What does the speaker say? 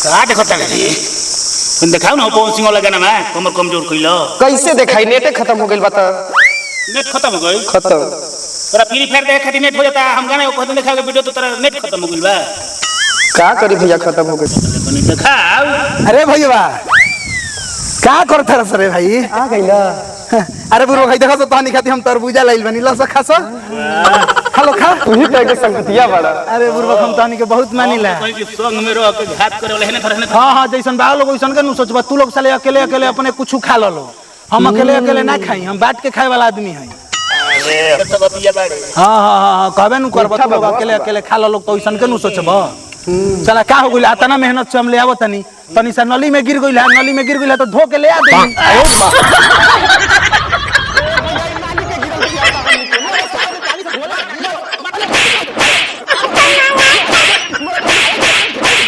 का देखता रे तुम दिखाओ ना पवन सिंह लगा ना मैं कमर कमजोर कइलो कैसे दिखाई नेटे खत्म हो गइल बता नेट खत्म हो गई खत्म तोरा फ्री फायर देखे खातिर नेट हो जाता हम गाना को कहते दिखाओ वीडियो तो तेरा नेट खत्म हो गइल बा का करी भैया खत्म हो गइल तनी दिखाओ अरे भैया का करत रह रे भाई आ गइला अरे बुरो भाई देखो तो तहनी खाती हम तरबूजा लाइल बनी लस खासो हेलो खा तू ही तो के संगतिया बड़ा अरे बुरो हम तहनी के बहुत मानिला कोई के संग में रह के घात करे वाला है ना थरने हां जैसन बा लोग वैसन के नु सोचबा तू लोग साले अकेले अकेले अपने कुछ खा लो हम अकेले अकेले ना खाई हम बांट के खाए वाला आदमी हई अरे सब पिया बाड़े हां कहबे नु करबा तू लोग अकेले अकेले खा लो तो वैसन के नु सोचबा चला का हो गइल आतना मेहनत से हम ले आवत तनी सा नली में गिर गइल तो धो के ले आ दे